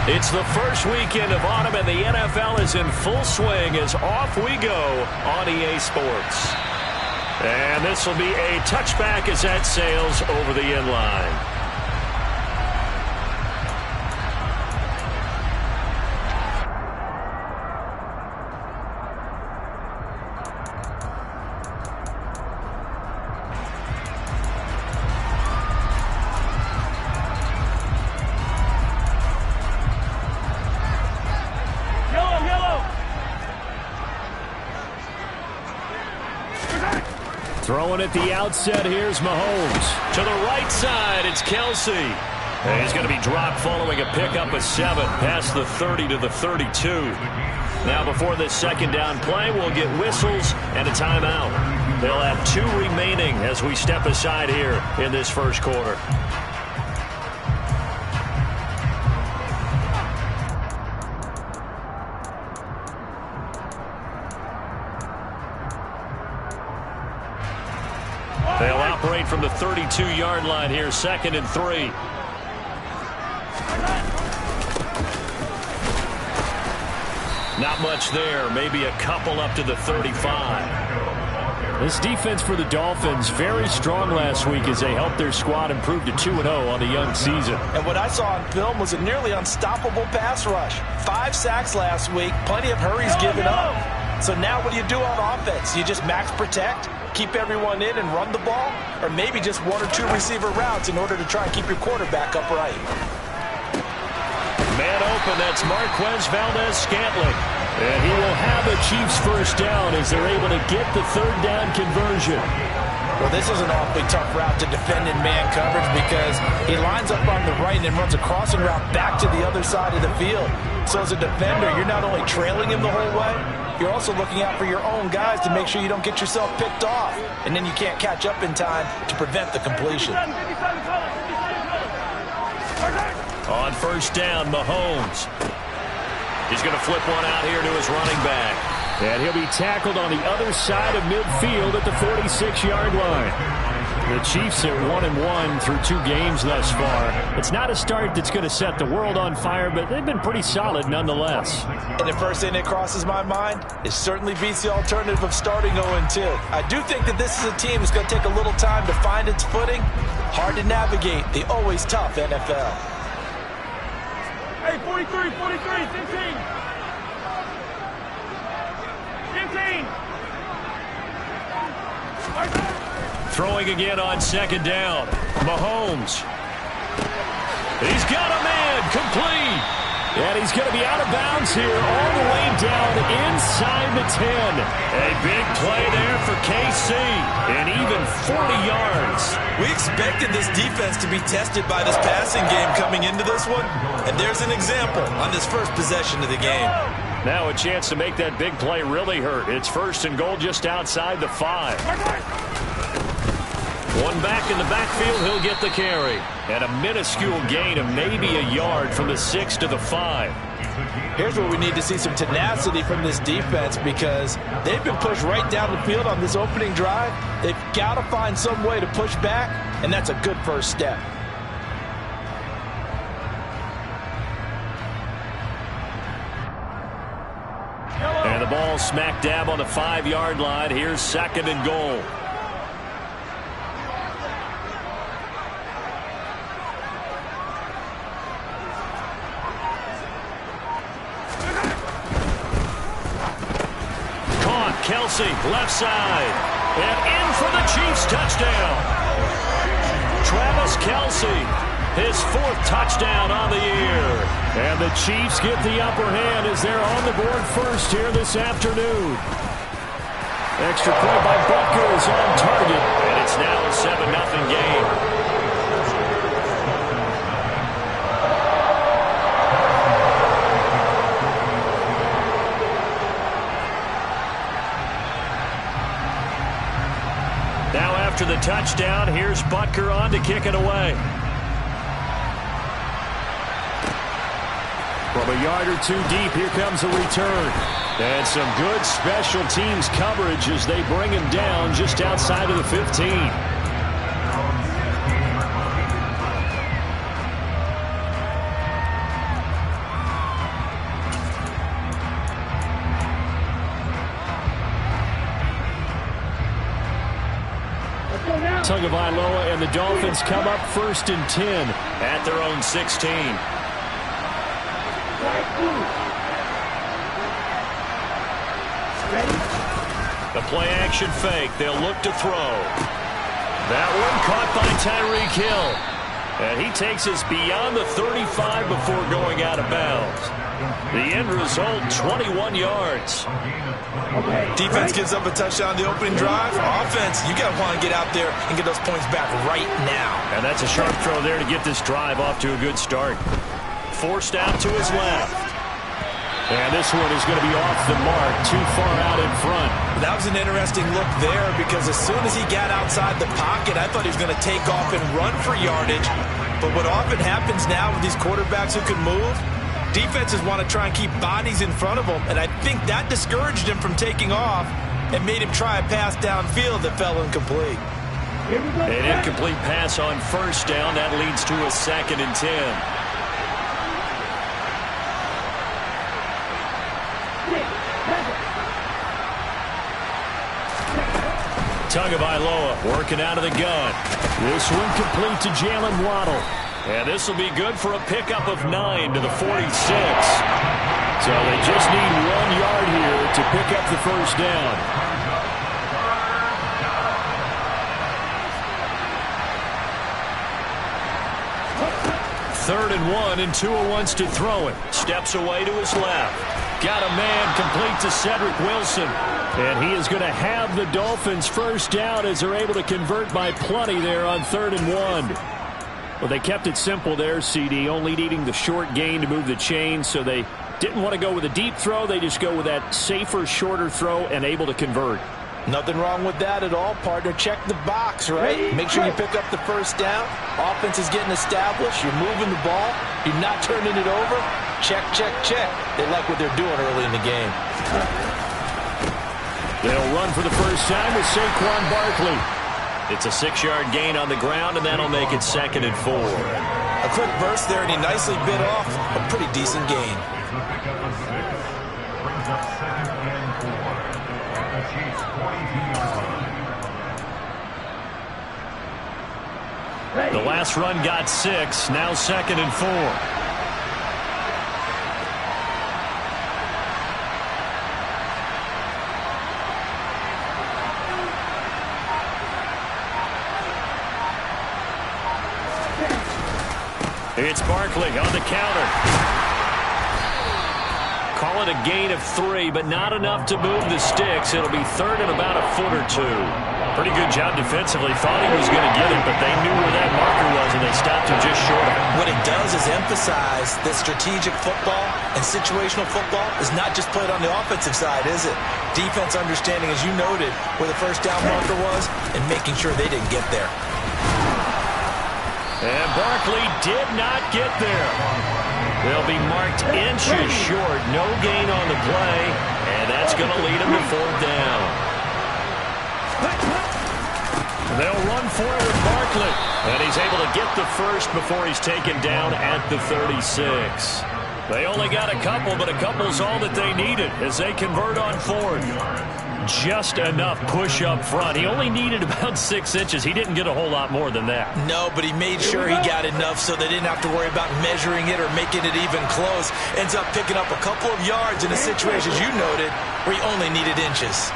It's the first weekend of autumn, and the NFL is in full swing as off we go on EA Sports. And this will be a touchback as that sails over the end line. Throwing at the outset, here's Mahomes. To the right side, it's Kelsey. And he's going to be dropped following a pickup of 7 past the 30 to the 32. Now before this second down play, we'll get whistles and a timeout. They'll have 2 remaining as we step aside here in this first quarter. They'll operate from the 32-yard line here, 2nd and 3. Not much there, maybe a couple up to the 35. This defense for the Dolphins, very strong last week as they helped their squad improve to 2-0 on the young season. And what I saw on film was a nearly unstoppable pass rush. 5 sacks last week, plenty of hurries given up. So now what do you do on offense? You just max protect, keep everyone in and run the ball, or maybe just 1 or 2 receiver routes in order to try and keep your quarterback upright. Man open, that's Marquez Valdes-Scantling. And he will have a Chiefs first down as they're able to get the 3rd down conversion. Well, this is an awfully tough route to defend in man coverage because he lines up on the right and then runs a crossing route back to the other side of the field. So as a defender, you're not only trailing him the whole way, you're also looking out for your own guys to make sure you don't get yourself picked off. And then you can't catch up in time to prevent the completion. On first down, Mahomes. He's going to flip one out here to his running back. And he'll be tackled on the other side of midfield at the 46-yard line. The Chiefs are 1-1 through 2 games thus far. It's not a start that's going to set the world on fire, but they've been pretty solid nonetheless. And the first thing that crosses my mind is certainly beats the alternative of starting 0-2. I do think that this is a team that's going to take a little time to find its footing. Hard to navigate the always tough NFL. Hey, 43, 15. Throwing again on second down. Mahomes. He's got a man complete. And he's going to be out of bounds here all the way down inside the 10. A big play there for KC. And even 40 yards. We expected this defense to be tested by this passing game coming into this one. And there's an example on this first possession of the game. Now a chance to make that big play really hurt. It's 1st and goal just outside the 5. One back in the backfield, he'll get the carry. And a minuscule gain of maybe a yard from the 6 to the 5. Here's where we need to see some tenacity from this defense because they've been pushed right down the field on this opening drive. They've got to find some way to push back, and that's a good first step. And the ball smack dab on the 5-yard line. Here's 2nd and goal. Kelsey, left side, and in for the Chiefs touchdown. Travis Kelsey, his 4th touchdown on the year. And the Chiefs get the upper hand as they're on the board first here this afternoon. Extra point by Butker is on target, and it's now a 7-0 game. After the touchdown, here's Butker on to kick it away. From a yard or 2 deep, here comes a return. And some good special teams coverage as they bring him down just outside of the 15. Tagovailoa and the Dolphins come up 1st and 10 at their own 16. The play action fake. They'll look to throw. That one caught by Tyreek Hill. And he takes us beyond the 35 before going out of bounds. The end result, 21 yards. Defense gives up a touchdown on the opening drive. Offense, you got to want to get out there and get those points back right now. And that's a sharp throw there to get this drive off to a good start. Forced out to his left. And this one is going to be off the mark, too far out in front. That was an interesting look there because as soon as he got outside the pocket, I thought he was going to take off and run for yardage. But what often happens now with these quarterbacks who can move, defenses want to try and keep bodies in front of them, and I think that discouraged him from taking off and made him try a pass downfield that fell incomplete. An incomplete pass on 1st down. That leads to a 2nd and 10. Tagovailoa working out of the gun. This one complete to Jalen Waddle. And this will be good for a pickup of 9 to the 46. So they just need 1 yard here to pick up the 1st down. Third and 1, and Tua wants to throw it. Steps away to his left. Got a man complete to Cedric Wilson. And he is going to have the Dolphins 1st down as they're able to convert by plenty there on 3rd and 1. Well, they kept it simple there, CD, only needing the short gain to move the chain, so they didn't want to go with a deep throw. They just go with that safer, shorter throw and able to convert. Nothing wrong with that at all, partner. Check the box, right? Make sure you pick up the 1st down. Offense is getting established. You're moving the ball. You're not turning it over. Check, check, check. They like what they're doing early in the game. They'll run for the 1st time with Saquon Barkley. It's a 6-yard gain on the ground, and that'll make it 2nd and 4. A quick burst there, and he nicely bit off a pretty decent gain. The last run got 6, now 2nd and 4. It's Barkley on the counter. Call it a gain of 3, but not enough to move the sticks. It'll be 3rd and about a foot or 2. Pretty good job defensively. Thought he was going to get it, but they knew where that marker was, and they stopped him just short of it. What it does is emphasize that strategic football and situational football is not just played on the offensive side, is it? Defense understanding, as you noted, where the 1st down marker was and making sure they didn't get there. And Barkley did not get there. They'll be marked inches short. No gain on the play, and that's going to lead him to 4th down. They'll run for it with Barkley, and he's able to get the 1st before he's taken down at the 36. They only got a couple, but a couple's all that they needed as they convert on 4th. Just enough push up front. He only needed about 6 inches. He didn't get a whole lot more than that. No, but he made sure he got enough so they didn't have to worry about measuring it or making it even close. Ends up picking up a couple of yards in a situation, as you noted, where he only needed inches.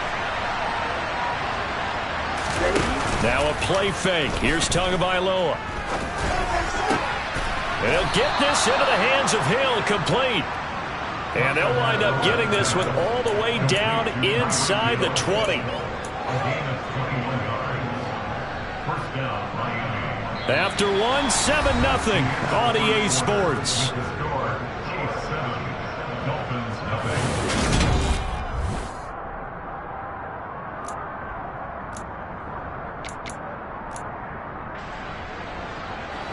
Now a play fake. Here's Tagovailoa. They'll get this into the hands of Hill, complete. And they'll wind up getting this one all the way down inside the 20. After 1, 7-0 on EA Sports.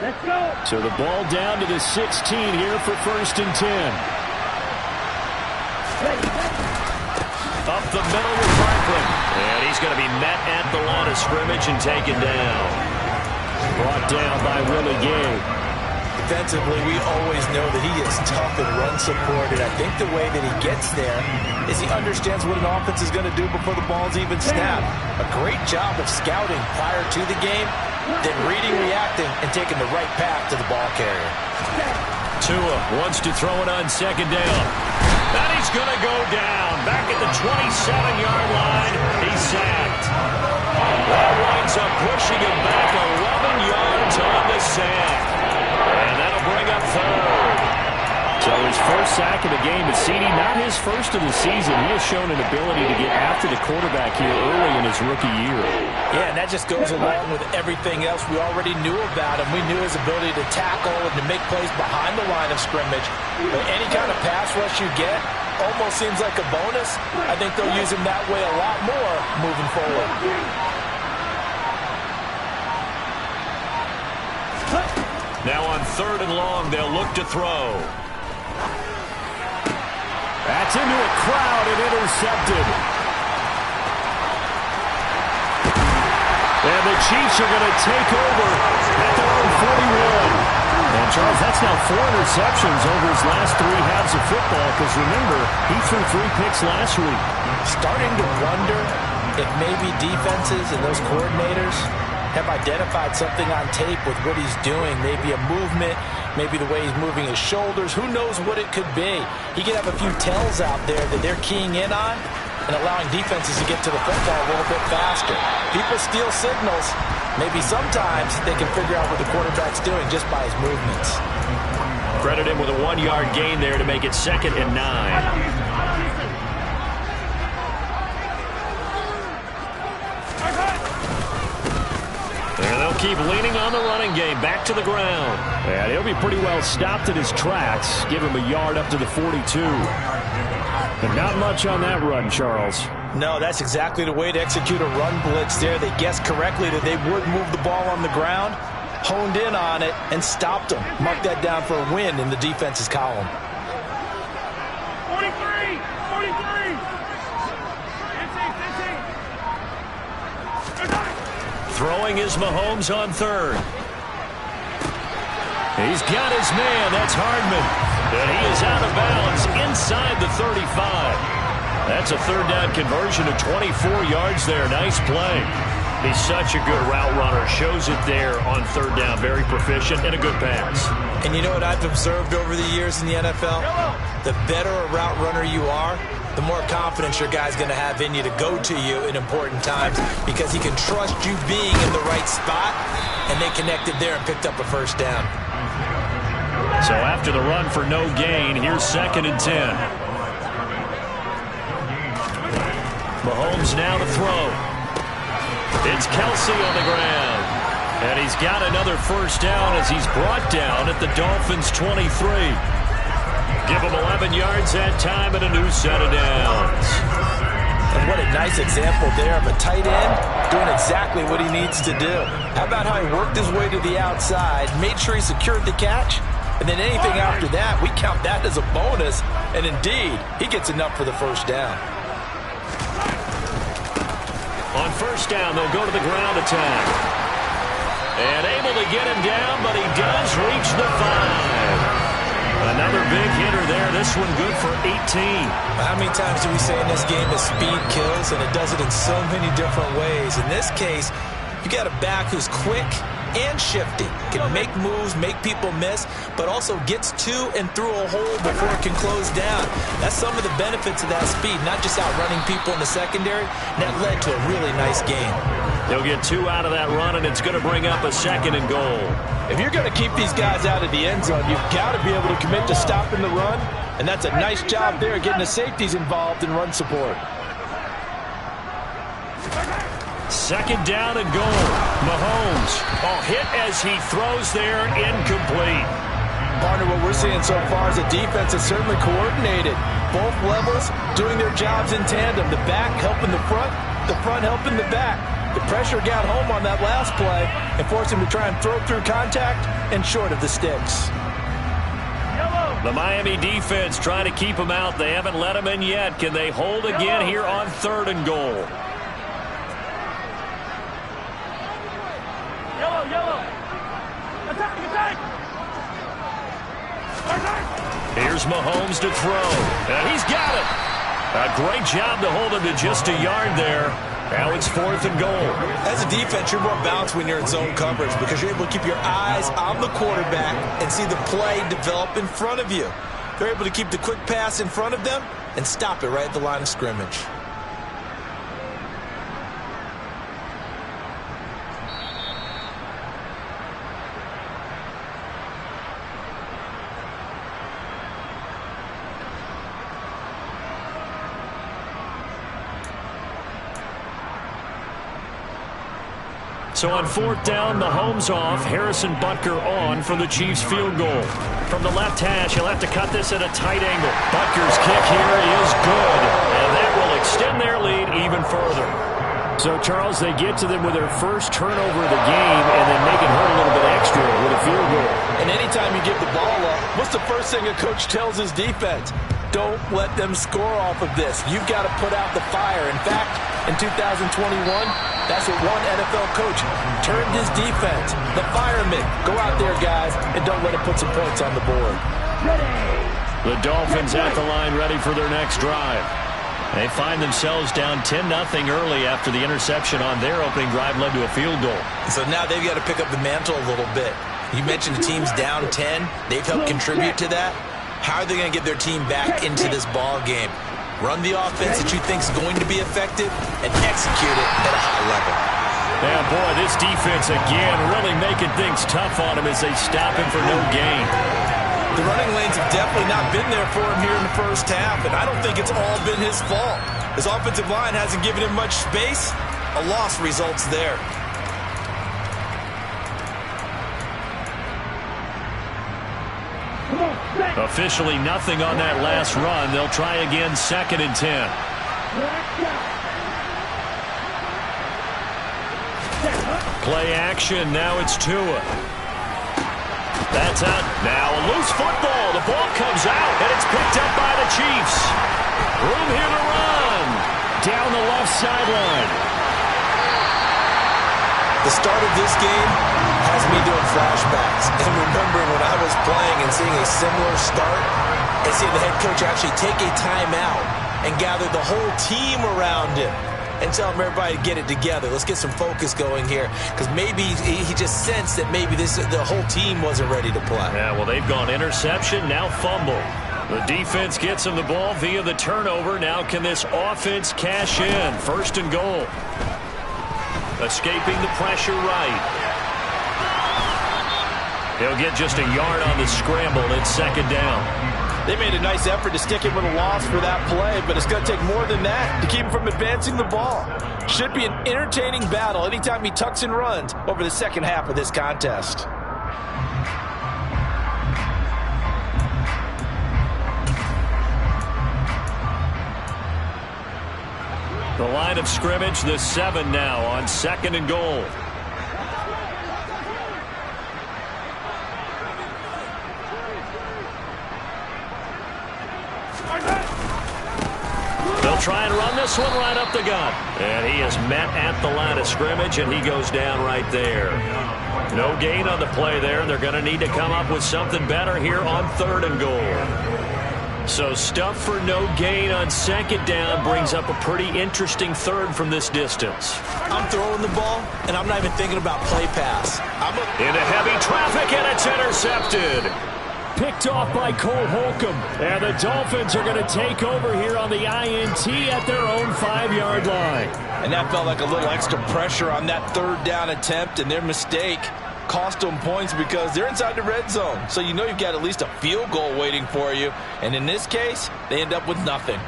Let's go. So the ball down to the 16 here for 1st and 10. Up the middle with Franklin. And he's going to be met at the line of scrimmage and taken down. Brought down by Willie Gay. defensively, we always know that he is tough in run support, and I think the way that he gets there is he understands what an offense is going to do before the ball's even snapped. A great job of scouting prior to the game, then reading, reacting, and taking the right path to the ball carrier. Tua wants to throw it on second down. And he's going to go down. Back at the 27-yard line. He's sacked. That winds up pushing him back 11 yards on the sack. And that'll bring up third. So his first sack of the game is CD, not his first of the season. He has shown an ability to get after the quarterback here early in his rookie year. Yeah, and that just goes along with everything else we already knew about him. We knew his ability to tackle and to make plays behind the line of scrimmage. But any kind of pass rush you get almost seems like a bonus. I think they'll use him that way a lot more moving forward. Now on 3rd and long, they'll look to throw. That's into a crowd and intercepted. And the Chiefs are going to take over at their own 41. And, Charles, that's now 4 interceptions over his last 3 halves of football, because, remember, he threw 3 picks last week. Starting to wonder if maybe defenses and those coordinators have identified something on tape with what he's doing, maybe a movement, maybe the way he's moving his shoulders. Who knows what it could be? He could have a few tells out there that they're keying in on and allowing defenses to get to the football a little bit faster. People steal signals. Maybe sometimes they can figure out what the quarterback's doing just by his movements. Credit him with a 1-yard gain there to make it 2nd and 9. And they'll keep leaning on the running game, back to the ground. And he'll be pretty well stopped at his tracks. Give him a yard up to the 42. But not much on that run, Charles. No, that's exactly the way to execute a run blitz there. They guessed correctly that they would move the ball on the ground, honed in on it, and stopped them. Mark that down for a win in the defense's column. 43! 43! 15! Throwing is Mahomes on 3rd. He's got his man. That's Hardman. And he is out of bounds inside the 35. That's a 3rd down conversion of 24 yards there. Nice play. He's such a good route runner. Shows it there on 3rd down. Very proficient and a good pass. And you know what I've observed over the years in the NFL? The better a route runner you are, the more confidence your guy's going to have in you to go to you in important times, because he can trust you being in the right spot, and they connected there and picked up a 1st down. So after the run for no gain, here's 2nd and 10. Mahomes now to throw. It's Kelce on the ground. And he's got another 1st down as he's brought down at the Dolphins' 23. Give him 11 yards that time and a new set of downs. And what a nice example there of a tight end doing exactly what he needs to do. How about how he worked his way to the outside, made sure he secured the catch, and then anything after that, we count that as a bonus. And indeed, he gets enough for the 1st down. On 1st down, they'll go to the ground attack. And able to get him down, but he does reach the 5. Another big hitter there. This one good for 18. How many times do we say in this game that speed kills, and it does it in so many different ways? In this case, you got a back who's quick and shifty, can make moves, make people miss, but also gets to and through a hole before it can close down. That's some of the benefits of that speed, not just outrunning people in the secondary. And that led to a really nice game. They'll get 2 out of that run, and it's going to bring up a 2nd and goal. If you're going to keep these guys out of the end zone, you've got to be able to commit to stopping the run, and that's a nice job there getting the safeties involved in run support. 2nd down and goal. Mahomes, hit as he throws there, incomplete. Partner, what we're seeing so far is a defense that's certainly coordinated. Both levels doing their jobs in tandem. The back helping the front helping the back. The pressure got home on that last play and forced him to try and throw through contact and short of the sticks. The Miami defense trying to keep him out. They haven't let him in yet. Can they hold again here on 3rd and goal? Yellow. Attack. Here's Mahomes to throw. And he's got it. A great job to hold him to just a yard there. Now it's 4th and goal. As a defense, you're more balanced when you're in zone coverage because you're able to keep your eyes on the quarterback and see the play develop in front of you. They're able to keep the quick pass in front of them and stop it right at the line of scrimmage. So on 4th down, Mahomes off, Harrison Butker on for the Chiefs field goal. From the left hash, he'll have to cut this at a tight angle. Butker's kick here is good, and that will extend their lead even further. So, Charles, they get to them with their first turnover of the game and then make it hurt a little bit extra with a field goal. And anytime you give the ball up, what's the first thing a coach tells his defense? Don't let them score off of this. You've got to put out the fire. In fact, in 2021, that's what one NFL coach turned his defense. The firemen. Go out there, guys, and don't let them put some points on the board. The Dolphins at the line ready for their next drive. They find themselves down 10-0 early after the interception on their opening drive led to a field goal. So now they've got to pick up the mantle a little bit. You mentioned the team's down 10. They've helped contribute to that. How are they going to get their team back into this ball game? Run the offense that you think is going to be effective and execute it at a high level. Yeah, boy, this defense again really making things tough on him as they stop him for no gain. The running lanes have definitely not been there for him here in the first half, and I don't think it's all been his fault. His offensive line hasn't given him much space. A loss results there. Officially nothing on that last run. They'll try again, 2nd and 10. Play action. Now it's Tua. That's out. Now a loose football. The ball comes out, and it's picked up by the Chiefs. Room here to run. Down the left sideline. The start of this game has me doing flashbacks and remembering when I was playing and seeing a similar start and seeing the head coach actually take a timeout and gather the whole team around him and tell everybody to get it together. Let's get some focus going here because maybe he just sensed that maybe the whole team wasn't ready to play. Yeah, well, they've gone interception, now fumble. The defense gets him the ball via the turnover. Now can this offense cash in? 1st and goal. Escaping the pressure right. He'll get just a yard on the scramble. It's 2nd down. They made a nice effort to stick him with a loss for that play, but it's going to take more than that to keep him from advancing the ball. Should be an entertaining battle anytime he tucks and runs over the second half of this contest. The line of scrimmage, the 7 now on 2nd and goal. They'll try and run this one right up the gut. And he is met at the line of scrimmage, and he goes down right there. No gain on the play there. They're going to need to come up with something better here on 3rd and goal. So stuff for no gain on 2nd down brings up a pretty interesting 3rd from this distance. I'm throwing the ball, and I'm not even thinking about play pass. Into heavy traffic, and it's intercepted. Picked off by Cole Holcomb. And the Dolphins are going to take over here on the INT at their own 5-yard line. And that felt like a little extra pressure on that 3rd down attempt, and their mistake cost them points because they're inside the red zone. So you know you've got at least a field goal waiting for you. And in this case, they end up with nothing.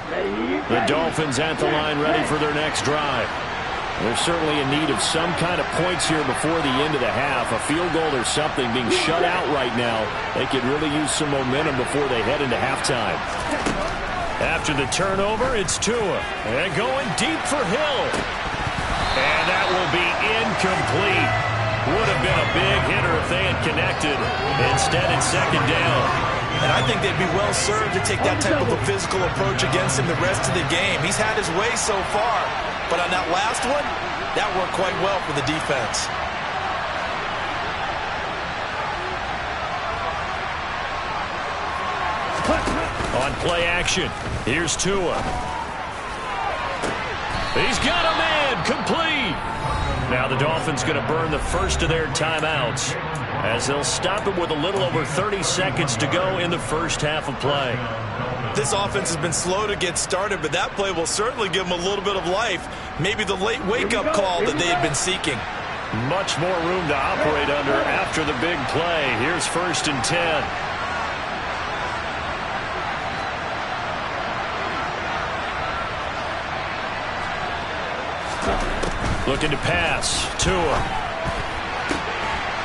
The Dolphins at the line ready for their next drive. They're certainly in need of some kind of points here before the end of the half. A field goal or something being shut out right now. They could really use some momentum before they head into halftime. After the turnover, it's Tua. And going deep for Hill. And that will be incomplete. Would have been a big hitter if they had connected. Instead, it's 2nd down. And I think they'd be well served to take that type of a physical approach against him the rest of the game. He's had his way so far. But on that last one, that worked quite well for the defense. On play action, here's Tua. He's got a man, complete. Now the Dolphins going to burn the first of their timeouts as they'll stop it with a little over 30 seconds to go in the first half of play. This offense has been slow to get started, but that play will certainly give them a little bit of life. Maybe the late wake-up call that they had been seeking. Much more room to operate under after the big play. Here's 1st and 10. Looking to pass. Tua.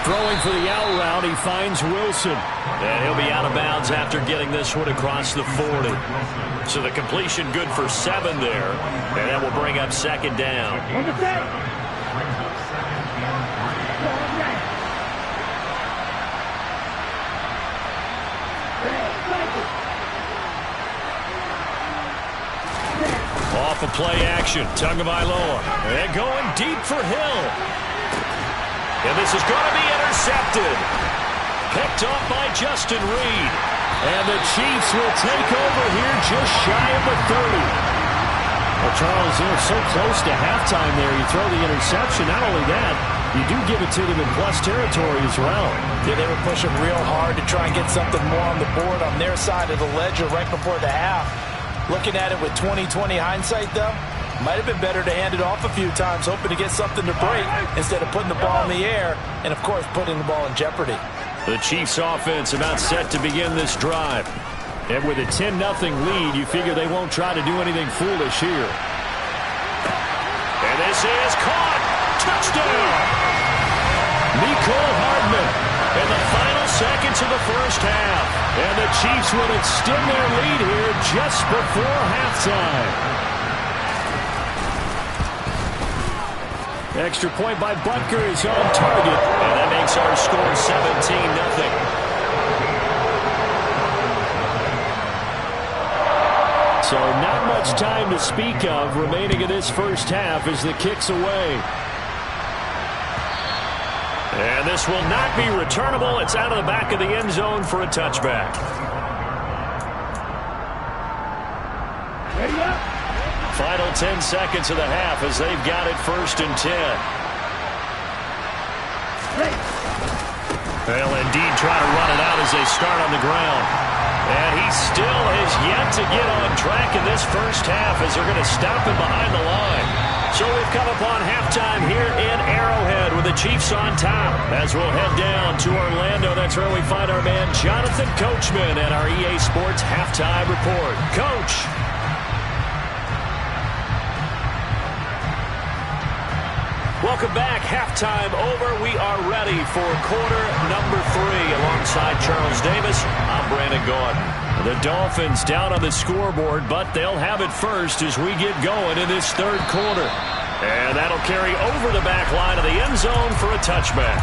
Throwing for the out route, he finds Wilson. And he'll be out of bounds after getting this one across the 40. So the completion good for 7 there. And that will bring up 2nd down. Off of play action, Tagovailoa. And going deep for Hill. And this is going to be intercepted. Picked off by Justin Reed. And the Chiefs will take over here just shy of the 30. Well, Charles, so close to halftime there. You throw the interception. Not only that, you do give it to them in plus territory as well. Yeah, they were pushing real hard to try and get something more on the board on their side of the ledger right before the half. Looking at it with 20/20 hindsight, though, might have been better to hand it off a few times, hoping to get something to break instead of putting the ball in the air and, of course, putting the ball in jeopardy. The Chiefs offense about set to begin this drive. And with a 10-0 lead, you figure they won't try to do anything foolish here. And this is caught. Touchdown! Mecole Hardman in the final seconds of the first half. And the Chiefs will extend their lead here just before halftime. Extra point by Butker is on target. And that makes our score 17-0. So not much time to speak of remaining in this first half as the kick's away. And this will not be returnable. It's out of the back of the end zone for a touchback. Final 10 seconds of the half as they've got it 1st and 10. They'll indeed try to run it out as they start on the ground. And he still has yet to get on track in this first half as they're going to stop him behind the line. So we've come upon halftime here in Arrowhead with the Chiefs on top. As we'll head down to Orlando, that's where we find our man Jonathan Coachman at our EA Sports Halftime Report. Coach. Welcome back. Halftime over. We are ready for quarter number 3. Alongside Charles Davis, I'm Brandon Gaudin. The Dolphins down on the scoreboard, but they'll have it first as we get going in this third quarter. And that'll carry over the back line of the end zone for a touchback.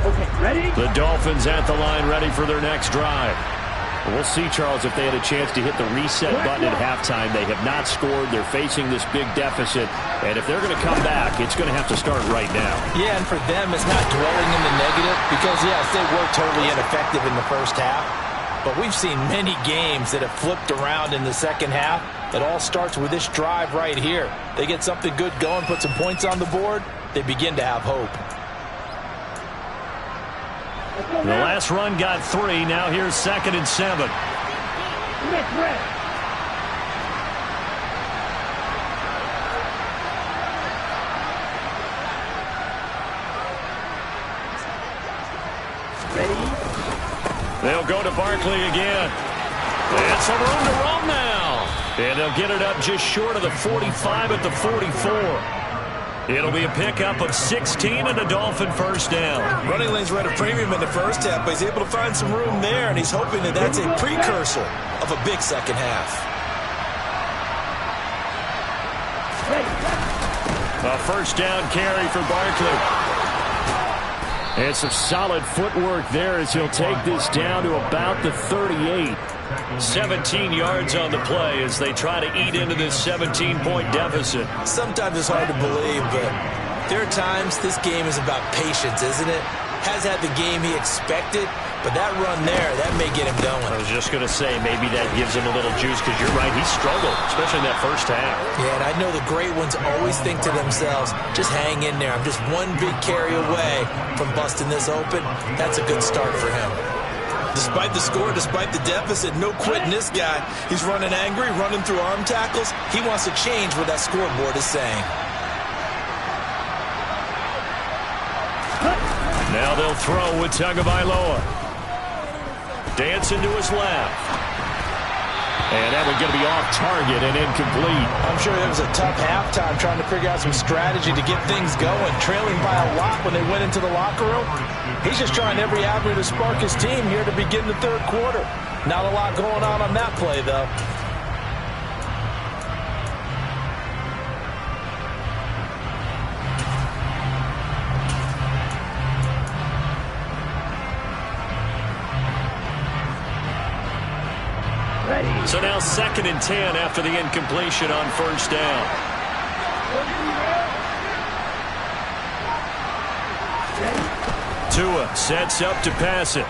Okay, ready? The Dolphins at the line ready for their next drive. We'll see, Charles, if they had a chance to hit the reset button at halftime. They have not scored. They're facing this big deficit. And if they're going to come back, it's going to have to start right now. Yeah, and for them, it's not dwelling in the negative because, yes, they were totally ineffective in the first half. But we've seen many games that have flipped around in the second half. It all starts with this drive right here. They get something good going, put some points on the board, they begin to have hope. The last run got 3. Now here's 2nd and 7. They'll go to Barkley again. And some room to roam now. And they'll get it up just short of the 45 at the 44. It'll be a pickup of 16 and a Dolphin first down. Running lanes were at a premium in the first half, but he's able to find some room there, and he's hoping that that's a precursor of a big second half. A first down carry for Barkley. And some solid footwork there as he'll take this down to about the 38. 17 yards on the play as they try to eat into this 17-point deficit. Sometimes it's hard to believe, but There are times this game is about patience, isn't it? Has had the game he expected, but that run there, that may get him going. I was just going to say, maybe that gives him a little juice, because you're right, he struggled, especially in that first half. Yeah, and I know the great ones always think to themselves, just hang in there. I'm just one big carry away from busting this open. That's a good start for him. Despite the score, despite the deficit, no quitting this guy. He's running angry, running through arm tackles. He wants to change what that scoreboard is saying. Now they'll throw with Tagovailoa. Dancing to his left. And that one's going to be off target and incomplete. I'm sure it was a tough halftime trying to figure out some strategy to get things going. Trailing by a lot when they went into the locker room. He's just trying every avenue to spark his team here to begin the third quarter. Not a lot going on that play, though. So now 2nd and 10 after the incompletion on first down. Tua sets up to pass it.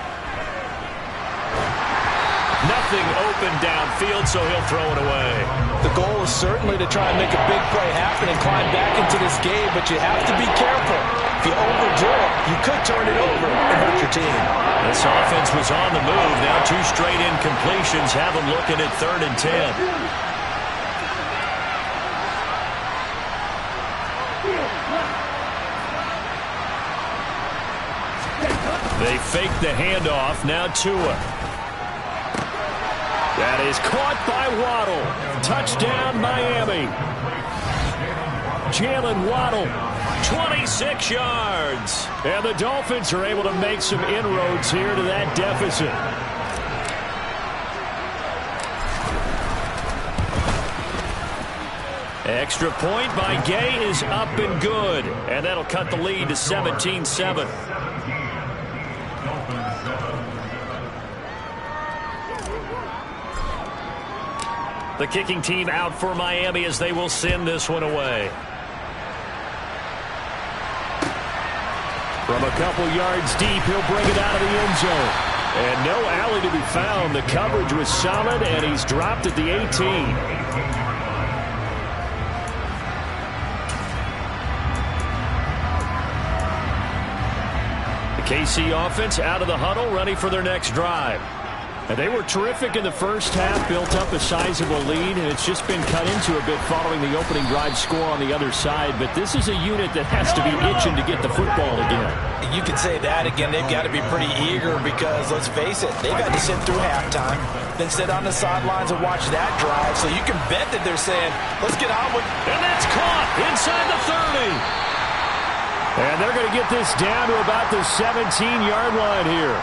Nothing open downfield, so he'll throw it away. The goal is certainly to try and make a big play happen and climb back into this game, but you have to be careful. If you overdo it, you could turn it over and hurt your team. This offense was on the move. Now 2 straight incompletions have them looking at 3rd and 10. They fake the handoff. Now Tua. That is caught by Waddle. Touchdown, Miami. Jalen Waddle, 26 yards. And the Dolphins are able to make some inroads here to that deficit. Extra point by Gay is up and good. And that'll cut the lead to 17-7. The kicking team out for Miami as they will send this one away. From a couple yards deep, he'll bring it out of the end zone. And no alley to be found. The coverage was solid, and he's dropped at the 18. The KC offense out of the huddle, ready for their next drive. And they were terrific in the first half, built up a sizable lead, and it's just been cut into a bit following the opening drive score on the other side. But this is a unit that has to be itching to get the football again. You could say that again. They've got to be pretty eager because, let's face it, they've had to sit through halftime, then sit on the sidelines and watch that drive. So you can bet that they're saying, let's get on with it. And that's caught inside the 30. And they're going to get this down to about the 17-yard line here.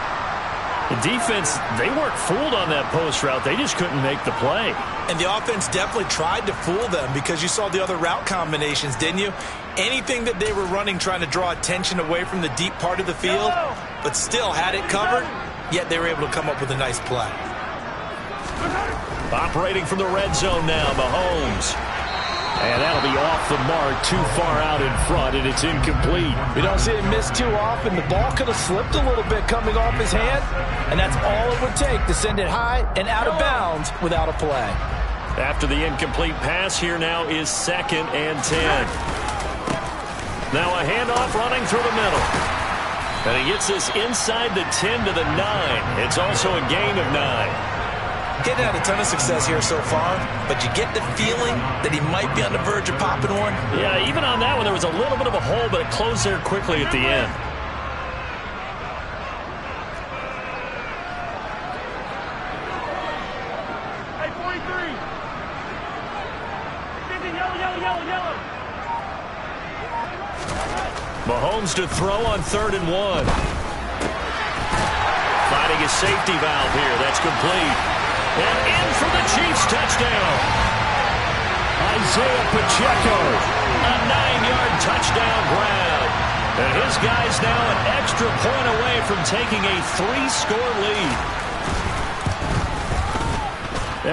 The defense, they weren't fooled on that post route. They just couldn't make the play. And the offense definitely tried to fool them because you saw the other route combinations, didn't you? Anything that they were running trying to draw attention away from the deep part of the field, but still had it covered, yet they were able to come up with a nice play. Operating from the red zone now, Mahomes. And that'll be off the mark, too far out in front, and it's incomplete. We don't see him miss too often. The ball could have slipped a little bit coming off his hand, and that's all it would take to send it high and out of bounds without a play. After the incomplete pass, here now is 2nd and 10. Now a handoff running through the middle. And he gets this inside the 10 to the 9. It's also a gain of 9. Getting had a ton of success here so far, but you get the feeling that he might be on the verge of popping one. Yeah, even on that one, there was a little bit of a hole, but it closed there quickly at the end. Hey, 43. Yellow. Mahomes to throw on 3rd and 1. Finding a safety valve here. That's complete. And in for the Chiefs touchdown. Isaiah Pacheco, a 9-yard touchdown grab. And his guy's now an extra point away from taking a 3-score lead.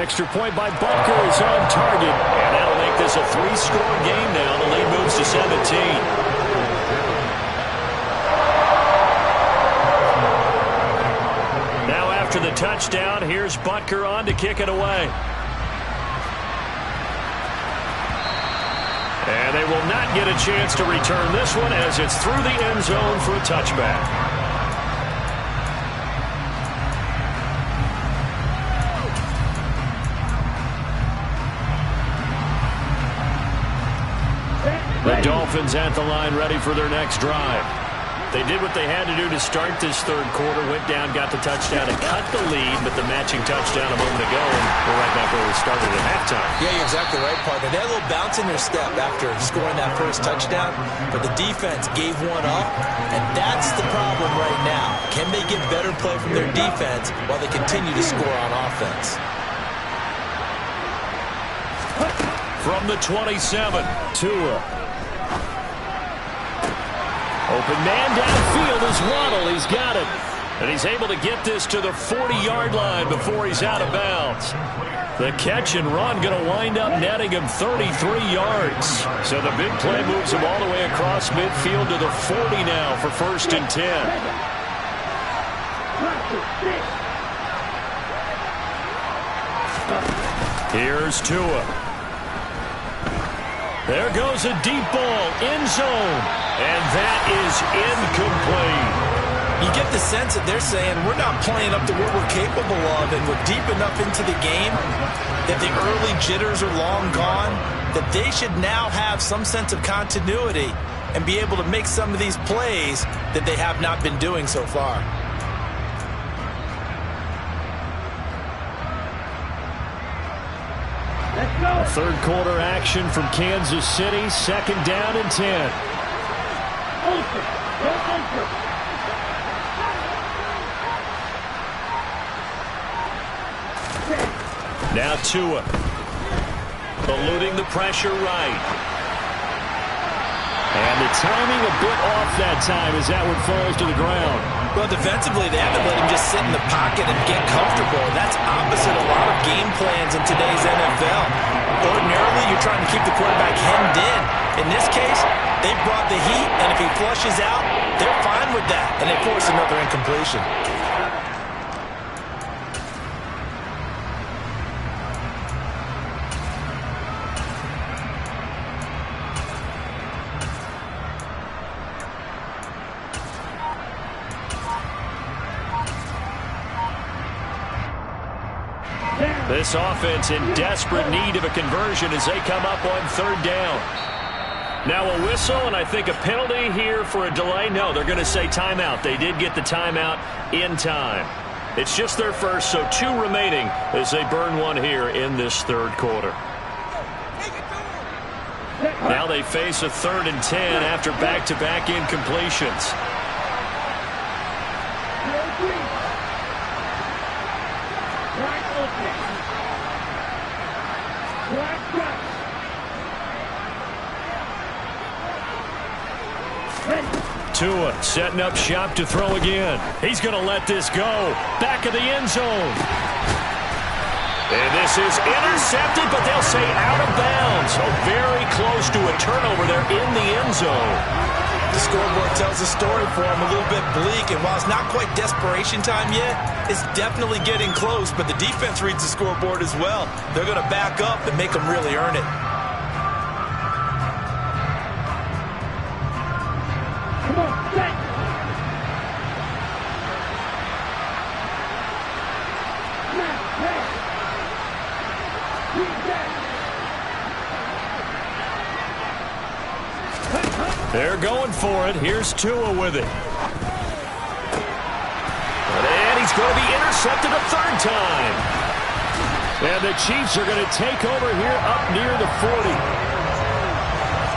Extra point by Butker is on target. And that'll make this a 3-score game now. The lead moves to 17. touchdown. Here's Butker on to kick it away. And they will not get a chance to return this one as it's through the end zone for a touchback. The Dolphins at the line ready for their next drive. They did what they had to do to start this third quarter, went down, got the touchdown, and cut the lead, but the matching touchdown a moment ago, and we're right back where we started at halftime. Yeah, you're exactly right, partner. They had a little bounce in their step after scoring that first touchdown, but the defense gave one up, and that's the problem right now. Can they get better play from their defense while they continue to score on offense? From the 27, Tua. Open man downfield is Waddle. He's got it. And he's able to get this to the 40-yard line before he's out of bounds. The catch and run going to wind up netting him 33 yards. So the big play moves him all the way across midfield to the 40 now for 1st and 10. Here's Tua. There goes a deep ball, end zone, and that is incomplete. You get the sense that they're saying we're not playing up to what we're capable of, and we're deep enough into the game that the early jitters are long gone, that they should now have some sense of continuity and be able to make some of these plays that they have not been doing so far. Third quarter action from Kansas City. 2nd down and 10. Now Tua. Eluding the pressure right. And the timing a bit off that time as that one falls to the ground. Well, defensively, they haven't let him just sit in the pocket and get comfortable. That's opposite a lot of game plans in today's NFL. Ordinarily, you're trying to keep the quarterback hemmed in. In this case, they brought the heat, and if he flushes out, they're fine with that, and they force another incompletion. This offense in desperate need of a conversion as they come up on 3rd down. Now a whistle, and I think a penalty here for a delay. No, they're going to say timeout. They did get the timeout in time. It's just their first, so 2 remaining as they burn one here in this 3rd quarter. Now they face a 3rd and 10 after back-to-back incompletions. Tua setting up shop to throw again. He's going to let this go. Back of the end zone. And this is intercepted, but they'll say out of bounds. So very close to a turnover there in the end zone. The scoreboard tells the story for him, a little bit bleak, and while it's not quite desperation time yet, it's definitely getting close, but the defense reads the scoreboard as well. They're going to back up and make them really earn it. They're going for it. Here's Tua with it. And he's going to be intercepted a 3rd time. And the Chiefs are going to take over here up near the 40.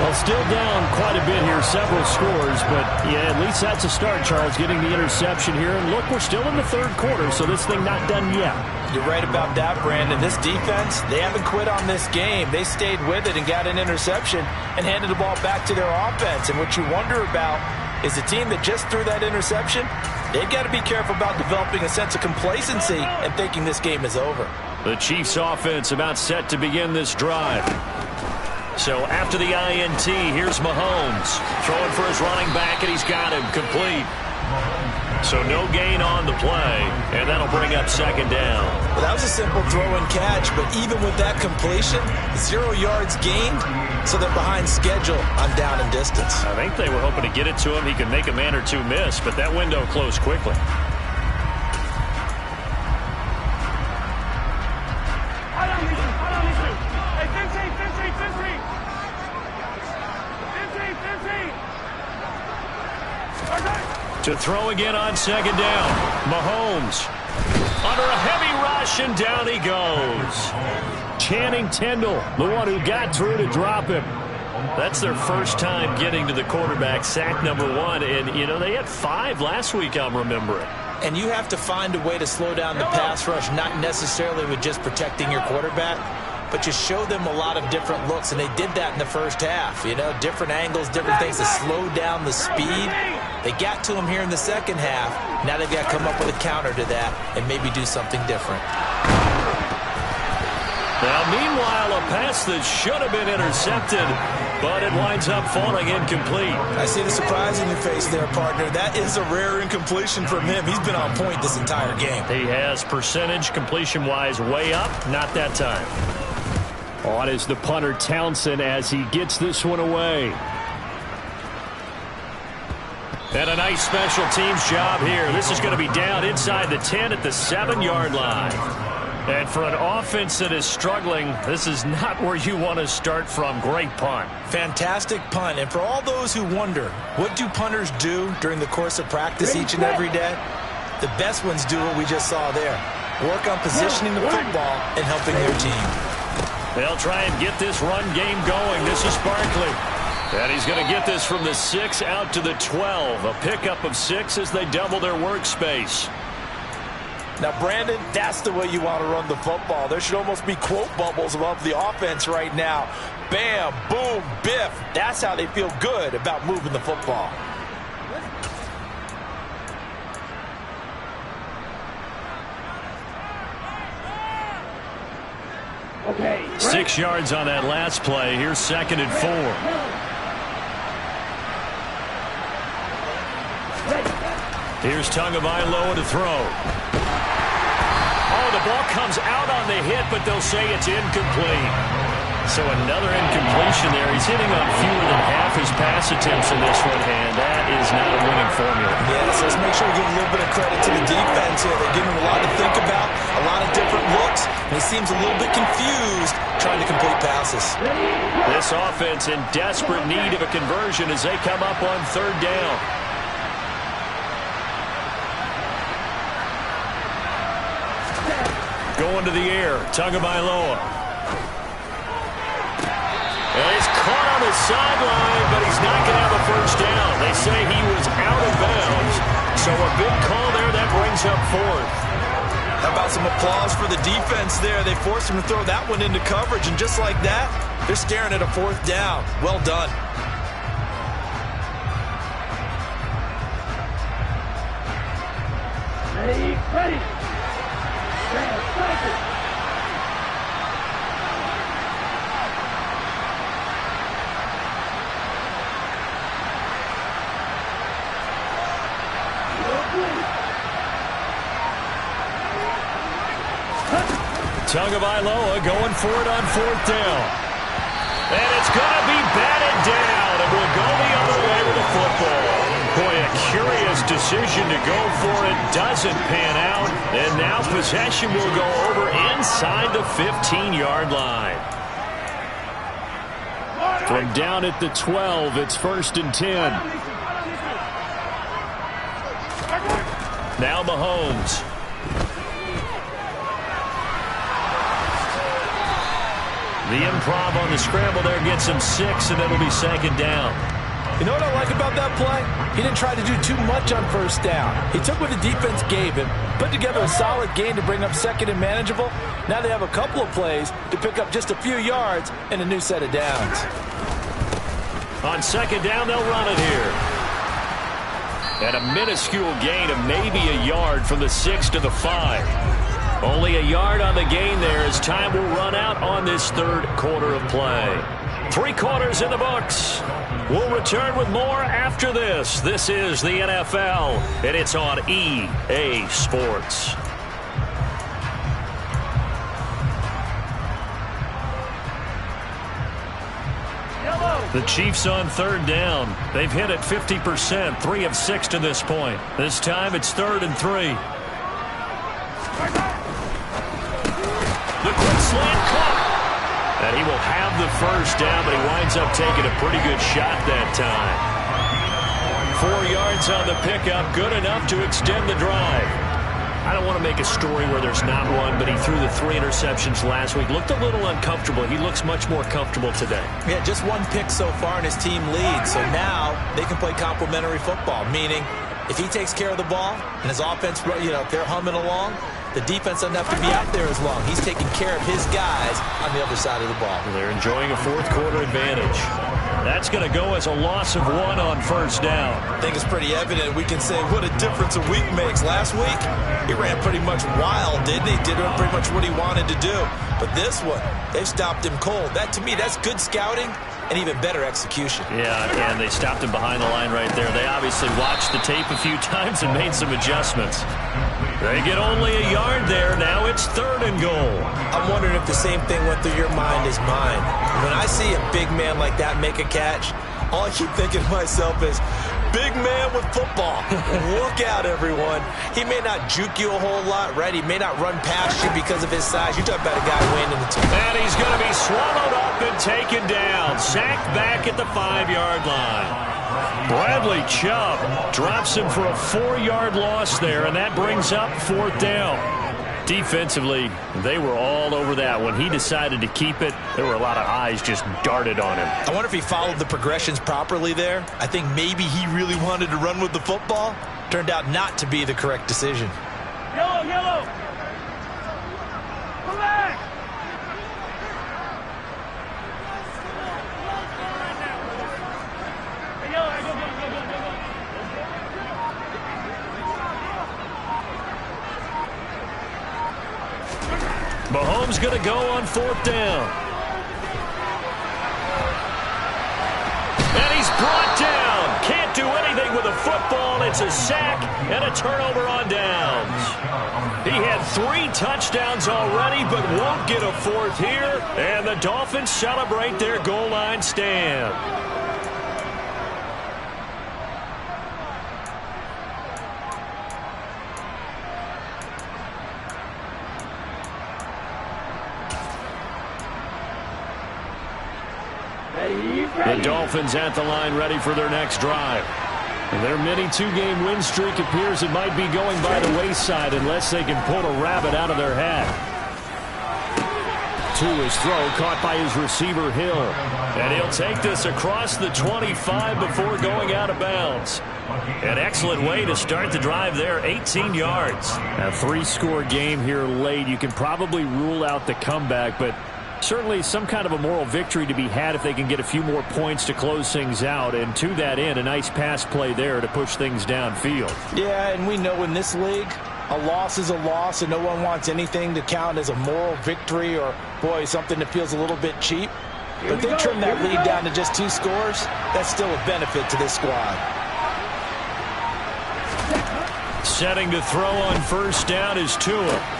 Well, still down quite a bit here, several scores, but yeah, at least that's a start, Charles, getting the interception here. And look, we're still in the 3rd quarter, so this thing not done yet. You're right about that, Brandon. This defense, they haven't quit on this game. They stayed with it and got an interception and handed the ball back to their offense. And what you wonder about is the team that just threw that interception, they've got to be careful about developing a sense of complacency and thinking this game is over. The Chiefs offense about set to begin this drive. So after the INT, here's Mahomes throwing for his running back, and he's got him complete. So no gain on the play, and that'll bring up second down. Well, that was a simple throw and catch, but even with that completion, 0 yards gained, so they're behind schedule on down and distance. I think they were hoping to get it to him. He could make a man or two miss, but that window closed quickly. To throw again on second down. Mahomes under a heavy rush, and down he goes. Channing Tindall, the one who got through to drop him. That's their first time getting to the quarterback, sack number 1. And, you know, they had 5 last week, I'm remembering. And you have to find a way to slow down the pass rush, not necessarily with just protecting your quarterback, but you show them a lot of different looks, and they did that in the first half. You know, different angles, different things to slow down the speed. They got to him here in the second half. Now they've got to come up with a counter to that and maybe do something different. Now, meanwhile, a pass that should have been intercepted, but it winds up falling incomplete. I see the surprise in your face there, partner. That is a rare incompletion from him. He's been on point this entire game. He has percentage completion-wise way up, not that time. On is the punter Townsend as he gets this one away. And a nice special teams job here. This is going to be down inside the 10 at the 7-yard line. And for an offense that is struggling, this is not where you want to start from. Great punt. Fantastic punt. And for all those who wonder, what do punters do during the course of practice each and every day? The best ones do what we just saw there. Work on positioning the football and helping their team. They'll try and get this run game going. This is Barkley. And he's going to get this from the 6 out to the 12. A pickup of 6 as they double their workspace. Now, Brandon, that's the way you want to run the football. There should almost be quote bubbles above the offense right now. Bam, boom, biff. That's how they feel good about moving the football. Okay. 6 yards on that last play. Here's 2nd and 4. Here's Tagovailoa to throw. Oh, the ball comes out on the hit, but they'll say it's incomplete. So another incompletion there. He's hitting on fewer than half his pass attempts in this one, and that is not a winning formula. Yes, let's make sure we give a little bit of credit to the defense here. They're giving him a lot to think about, a lot of different looks, and he seems a little bit confused trying to complete passes. This offense in desperate need of a conversion as they come up on 3rd down. Going to the air, Tagovailoa. And he's caught on the sideline, but he's not going to have a first down. They say he was out of bounds. So a big call there, that brings up 4th. How about some applause for the defense there? They forced him to throw that one into coverage, and just like that, they're staring at a 4th down. Well done. Ready. Tagovailoa going for it on 4th down. And it's going to be batted down, and we'll go the other way with the football. Boy, a curious decision to go for it. Doesn't pan out. And now possession will go over inside the 15-yard line. From down at the 12, it's 1st and 10. Now Mahomes. The improv on the scramble there gets him 6, and it'll be 2nd down. You know what I like about that play? He didn't try to do too much on 1st down. He took what the defense gave him, put together a solid gain to bring up 2nd and manageable. Now they have a couple of plays to pick up just a few yards and a new set of downs. On 2nd down, they'll run it here. And a minuscule gain of maybe a yard from the 6 to the 5. Only a yard on the gain there as time will run out on this 3rd quarter of play. 3 quarters in the books. We'll return with more after this. This is the NFL, and it's on EA Sports. The Chiefs on third down. They've hit it 50%, 3 of 6 to this point. This time it's 3rd and 3. The quick slant caught. And he will have the first down, but he winds up taking a pretty good shot that time. 4 yards on the pickup, good enough to extend the drive. I don't want to make a story where there's not one, but he threw the 3 interceptions last week. Looked a little uncomfortable. He looks much more comfortable today. Yeah, just 1 pick so far and his team leads. So now they can play complementary football, meaning if he takes care of the ball and his offense, they're humming along, the defense doesn't have to be out there as long. He's taking care of his guys on the other side of the ball. They're enjoying a 4th quarter advantage. That's going to go as a loss of 1 on first down. I think it's pretty evident. We can say what a difference a week makes. Last week, he ran pretty much wild, didn't he? Did pretty much what he wanted to do. But this one, they've stopped him cold. That, to me, that's good scouting and even better execution. Yeah, and they stopped him behind the line right there. They obviously watched the tape a few times and made some adjustments. They get only a yard there. Now it's 3rd and goal. I'm wondering if the same thing went through your mind as mine. When I see a big man like that make a catch, all I keep thinking to myself is, big man with football. Look out, everyone. He may not juke you a whole lot, right? He may not run past you because of his size. You're talking about a guy weighing in the 2. And he's going to be swallowed up and taken down. Sacked back at the 5-yard line. Bradley Chubb drops him for a 4-yard loss there, and that brings up 4th down. Defensively, they were all over that. When he decided to keep it, there were a lot of eyes just darted on him. I wonder if he followed the progressions properly there. I think maybe he really wanted to run with the football. Turned out not to be the correct decision. Yellow, yellow. Come back. Mahomes going to go on 4th down. And he's brought down. Can't do anything with a football. It's a sack and a turnover on downs. He had 3 touchdowns already, but won't get a 4th here. And the Dolphins celebrate their goal line stand. The Dolphins at the line ready for their next drive. And their mini 2-game win streak appears it might be going by the wayside unless they can pull a rabbit out of their hat. To his throw, caught by his receiver Hill. And he'll take this across the 25 before going out of bounds. An excellent way to start the drive there, 18 yards. A 3-score game here late. You can probably rule out the comeback, but certainly some kind of a moral victory to be had if they can get a few more points to close things out. And to that end, a nice pass play there to push things downfield. Yeah, and we know in this league, a loss is a loss, and no one wants anything to count as a moral victory or, boy, something that feels a little bit cheap. But if they trim that lead down to just 2 scores, that's still a benefit to this squad. Setting to throw on first down is Tua.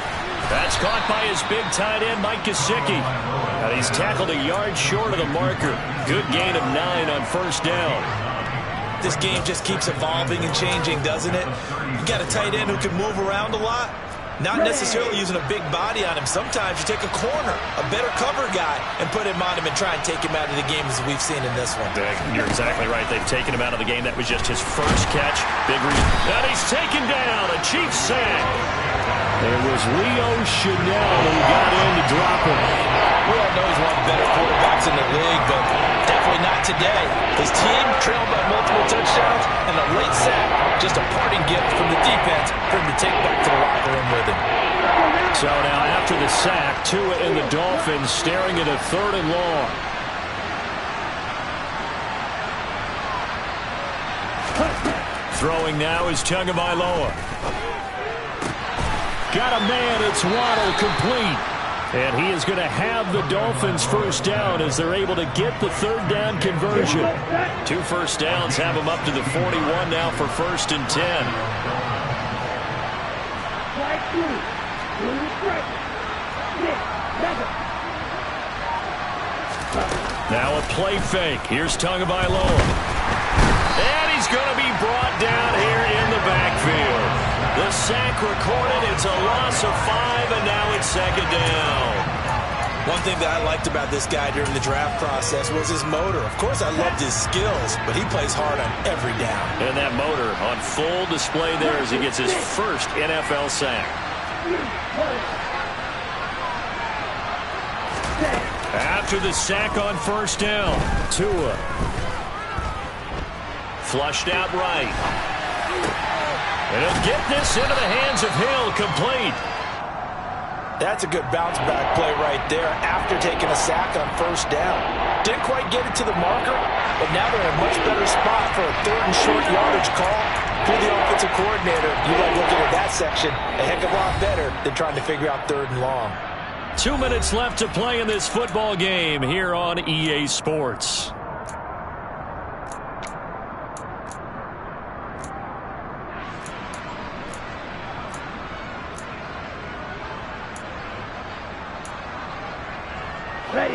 That's caught by his big tight end, Mike Gesicki. And he's tackled a yard short of the marker. Good gain of 9 on first down. This game just keeps evolving and changing, doesn't it? You got a tight end who can move around a lot. Not necessarily using a big body on him. Sometimes you take a corner, a better cover guy, and put him on him and try and take him out of the game as we've seen in this one. You're exactly right. They've taken him out of the game. That was just his first catch. Big reason. And he's taken down. A Chiefs sack. It was Leo Chanel who got in to drop him. We all know he's one of the better quarterbacks in the league, but definitely not today. His team trailed by multiple touchdowns, and a late sack, just a parting gift from the defense for him to take back to the locker room with him. So now after the sack, Tua and the Dolphins staring at a 3rd and long. Throwing now is Tagovailoa. Got a man, it's Waddle, complete. And he is going to have the Dolphins first down as they're able to get the third down conversion. 2 first downs have them up to the 41 now for 1st and 10. Now a play fake. Here's Tagovailoa. And he's going to be brought down here in the backfield. The sack recorded. It's a loss of 5, and now it's 2nd down. One thing that I liked about this guy during the draft process was his motor. Of course, I loved his skills, but he plays hard on every down. And that motor on full display there as he gets his first NFL sack. After the sack on 1st down, Tua. Flushed out right. And he'll get this into the hands of Hill, complete. That's a good bounce-back play right there after taking a sack on 1st down. Didn't quite get it to the marker, but now they're in a much better spot for a 3rd and short yardage call. For the offensive coordinator, you like looking at that section a heck of a lot better than trying to figure out 3rd and long. 2 minutes left to play in this football game here on EA Sports.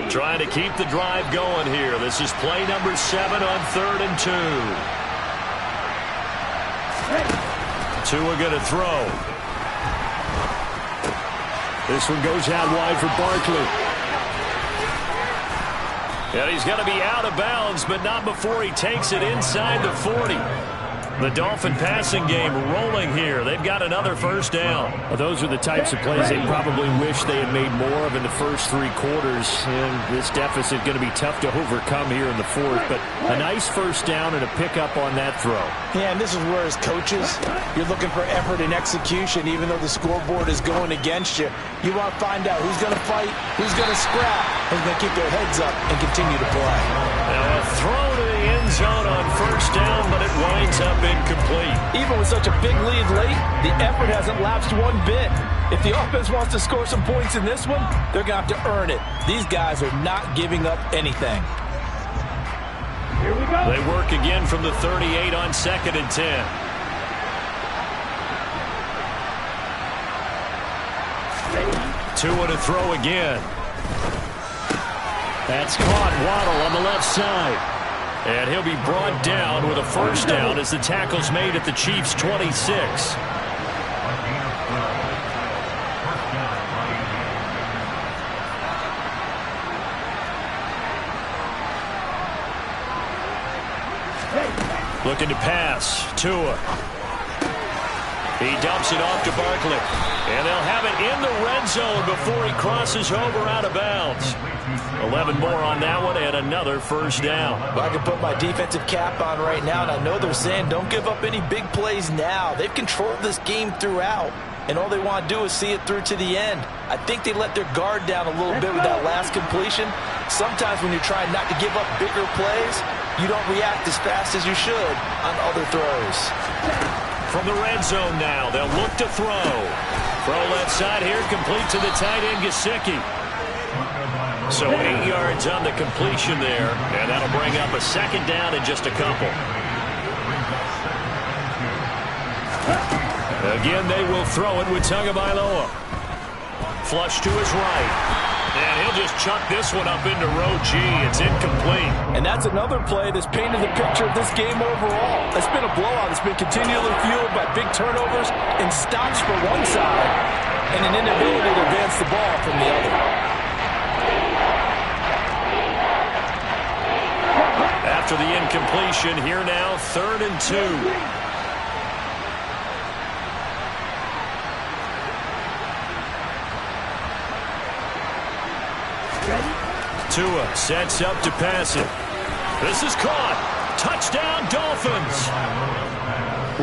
Trying to keep the drive going here. This is play number 7 on 3rd and 2. Tua going to throw. This one goes out wide for Barkley. And he's going to be out of bounds, but not before he takes it inside the 40. The Dolphin passing game rolling here. They've got another 1st down. Well, those are the types of plays they probably wish they had made more of in the first 3 quarters. And this deficit going to be tough to overcome here in the 4th. But a nice 1st down and a pickup on that throw. Yeah, and this is where as coaches, you're looking for effort and execution. Even though the scoreboard is going against you, you want to find out who's going to fight, who's going to scrap, who's going to keep their heads up and continue to play. Now a throw to the end zone on 1st down, but it winds up incomplete. Even with such a big lead late, the effort hasn't lapsed one bit. If the offense wants to score some points in this one, they're going to have to earn it. These guys are not giving up anything. Here we go. They work again from the 38 on 2nd and 10. Tua to throw again. That's caught. Waddle on the left side. And he'll be brought down with a 1st down as the tackle's made at the Chiefs' 26. Looking to pass. Tua. He dumps it off to Barkley. And they'll have it in the red zone before he crosses over out of bounds. 11 more on that one and another 1st down. Well, I can put my defensive cap on right now, and I know they're saying don't give up any big plays now. They've controlled this game throughout, and all they want to do is see it through to the end. I think they let their guard down a little bit with that last completion. Sometimes when you're trying not to give up bigger plays, you don't react as fast as you should on other throws. From the red zone now, they'll look to throw. Throw left side here, complete to the tight end, Gesicki. So 8 yards on the completion there, and that'll bring up a 2nd down in just a couple. Again, they will throw it with Tagovailoa. Flush to his right. And he'll just chuck this one up into row G. It's incomplete. And that's another play that's painted the picture of this game overall. It's been a blowout. It's been continually fueled by big turnovers and stops for one side and an inability to advance the ball from the other. After the incompletion, here now, 3rd and 2. Tua sets up to pass it. This is caught. Touchdown, Dolphins.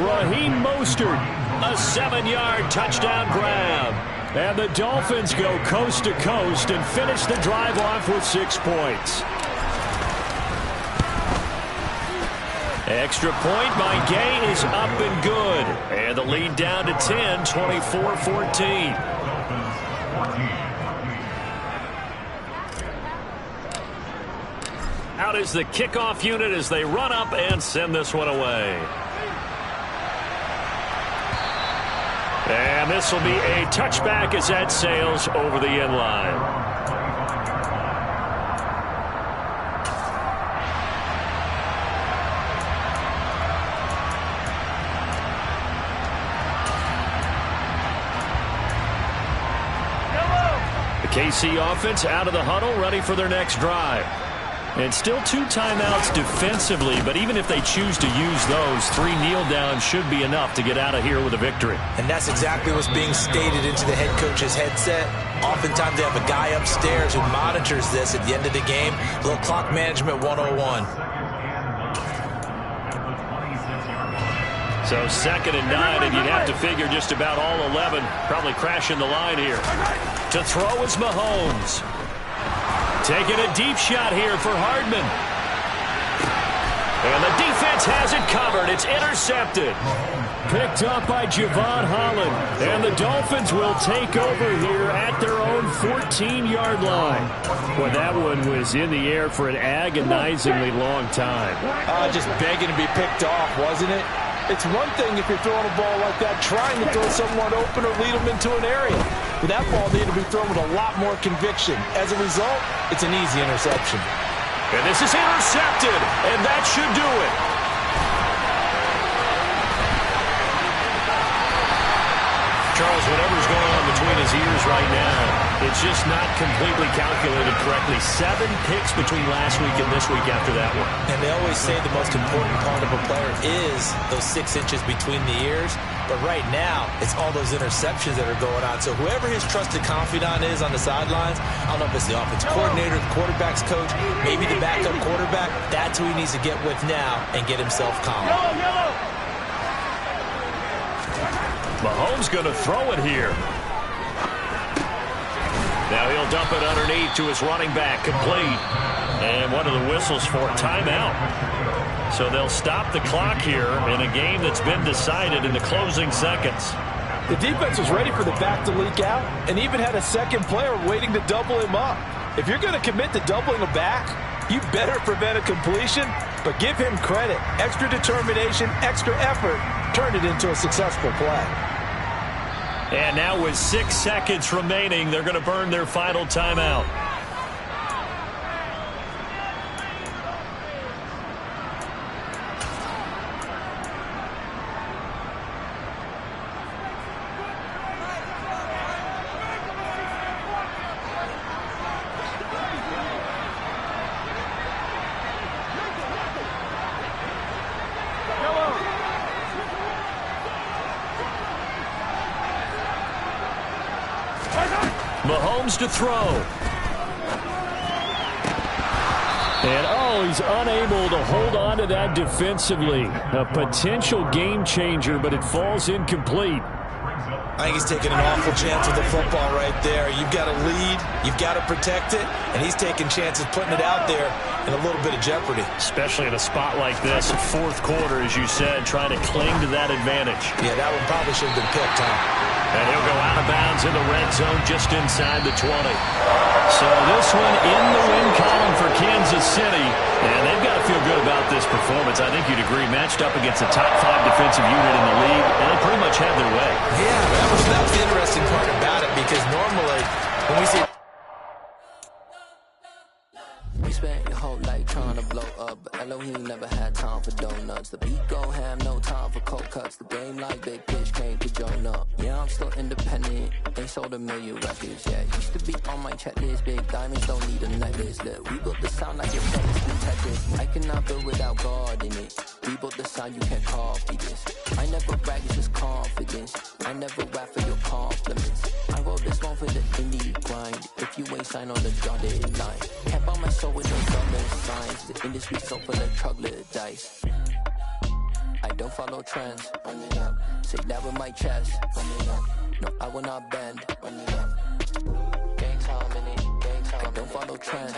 Raheem Mostert, a 7-yard touchdown grab. And the Dolphins go coast to coast and finish the drive off with 6 points. Extra point by Gay is up and good. And the lead down to 10, 24-14. Out is the kickoff unit as they run up and send this one away. And this will be a touchback as that sails over the end line. KC offense out of the huddle, ready for their next drive. And still 2 timeouts defensively, but even if they choose to use those, 3 kneel downs should be enough to get out of here with a victory. And that's exactly what's being stated into the head coach's headset. Oftentimes they have a guy upstairs who monitors this at the end of the game. A little clock management 101. So 2nd and 9, and you'd have to figure just about all 11 probably crashing the line here. To throw is Mahomes. Taking a deep shot here for Hardman. And the defense has it covered. It's intercepted. Picked up by Javon Holland. And the Dolphins will take over here at their own 14-yard line. Well, that one was in the air for an agonizingly long time. Just begging to be picked off, wasn't it? It's one thing if you're throwing a ball like that, trying to throw someone open or lead them into an area. But that ball needed to be thrown with a lot more conviction. As a result, it's an easy interception. And this is intercepted, and that should do it. Charles, whatever's going on between his ears right now, it's just not completely calculated correctly. 7 picks between last week and this week after that one. And they always say the most important part of a player is those 6 inches between the ears. But right now, it's all those interceptions that are going on. So whoever his trusted confidant is on the sidelines, I don't know if it's the offensive coordinator, the quarterback's coach, maybe the backup quarterback, that's who he needs to get with now and get himself calm. Mahomes going to throw it here. Now he'll dump it underneath to his running back, complete. And one of the whistles for a timeout. So they'll stop the clock here in a game that's been decided in the closing seconds. The defense was ready for the back to leak out and even had a second player waiting to double him up. If you're going to commit to doubling a back, you better prevent a completion, but give him credit. Extra determination, extra effort, turned it into a successful play. And now with 6 seconds remaining, they're going to burn their final timeout. Mahomes to throw. And, oh, he's unable to hold on to that defensively. A potential game changer, but it falls incomplete. I think he's taking an awful chance with the football right there. You've got to lead, you've got to protect it, and he's taking chances putting it out there in a little bit of jeopardy. Especially in a spot like this, 4th quarter, as you said, trying to cling to that advantage. Yeah, that one probably should have been picked, huh? And he'll go out of bounds in the red zone just inside the 20. So this one in the win column for Kansas City. And they've got to feel good about this performance. I think you'd agree, matched up against a top 5 defensive unit in the league, and they pretty much had their way. Yeah, that was the interesting part about it, because normally when we see... We spent your whole life trying to blow up, but Elohim never had time for donuts. The beat go ham, no time for cold cuts. The game like Big Fish came to join up. Yeah, I'm still independent. They sold 1 million records. Yeah, used to be on my checklist. Big diamonds don't need a necklace. Look, we built the sound like your friend is detected. I cannot build without God in it. We built the sound, you can't copy this. I never brag, it's just confidence. I never rap for your compliments. I wrote this one for the indie grind. If you ain't signed on the dotted line, can't buy my soul with no dollar signs. The industry so full of troglodytes. I don't follow trends. Run it up. Say that with my chest. Run it up. No, I will not bend. Run it up. Gang time in it. Gang time. I don't follow trends.